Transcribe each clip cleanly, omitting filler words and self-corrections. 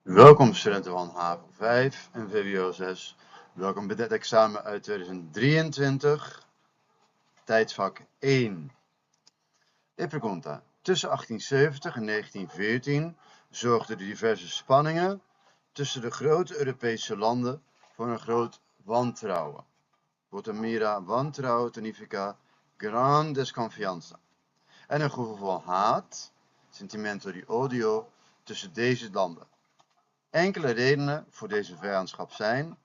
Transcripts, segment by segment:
Welkom studenten van HAVO 5 en VWO 6. Welkom bij dit examen uit 2023, tijdsvak 1. E pergunta. Tussen 1870 en 1914 zorgden de diverse spanningen tussen de grote Europese landen voor een groot wantrouwen. Botamira wantrouwen significa gran desconfianza. En een gevoel van haat, sentimento di odio, tussen deze landen. Enkele redenen voor deze vijandschap zijn: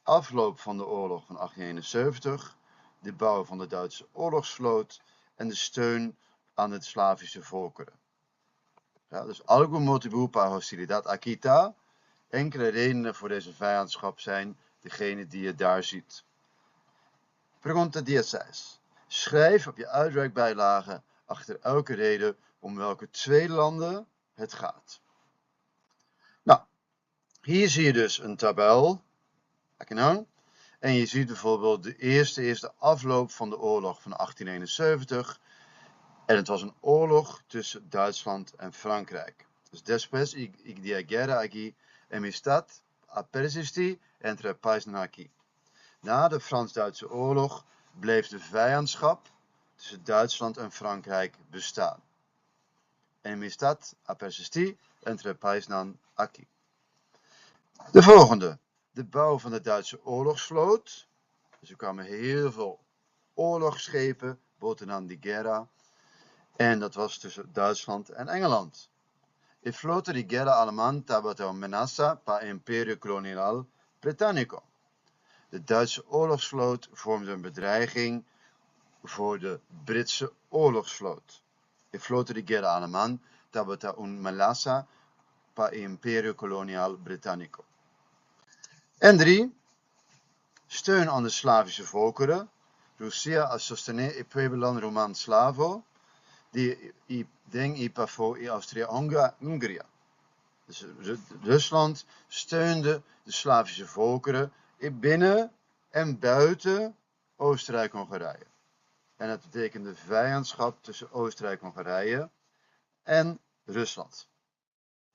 afloop van de oorlog van 1871, de bouw van de Duitse oorlogsvloot en de steun aan de Slavische volkeren. Ja, dus algo motivo para hostilidad aquita. Enkele redenen voor deze vijandschap zijn degene die je daar ziet. Pregunta 16. Schrijf op je uitwerkbijlage achter elke reden om welke twee landen het gaat. Nou, hier zie je dus een tabel. En je ziet bijvoorbeeld de eerste is de afloop van de oorlog van 1871. En het was een oorlog tussen Duitsland en Frankrijk. Dus después de guerra aquí enemistad a persistir entre países aquí. Na de Frans-Duitse oorlog bleef de vijandschap tussen Duitsland en Frankrijk bestaan. Enemistad a persistir entre países aquí. De volgende. De bouw van de Duitse oorlogsvloot. Dus er kwamen heel veel oorlogsschepen, boten di guerra. En dat was tussen Duitsland en Engeland. Il flotte di guerra alemán estaba amenaza para el imperio colonial británico. De Duitse oorlogsvloot vormde een bedreiging voor de Britse oorlogsvloot. Il flotte di guerra alemán estaba amenaza para el imperio colonial británico. En 3. Steun aan de Slavische volkeren. Russia a sostener il pueblo romano slavo die i pavo i Austria-Hongria. Dus Rusland steunde de Slavische volkeren binnen en buiten Oostenrijk-Hongarije. En dat betekende vijandschap tussen Oostenrijk-Hongarije en Rusland.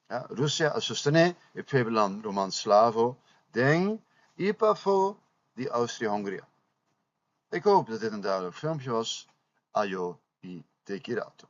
Ja, Russia a sostener il pueblo romano slavo i pavo di Austria-Hongria. Ik hoop dat dit een duidelijk filmpje was. Ajo i tekirato.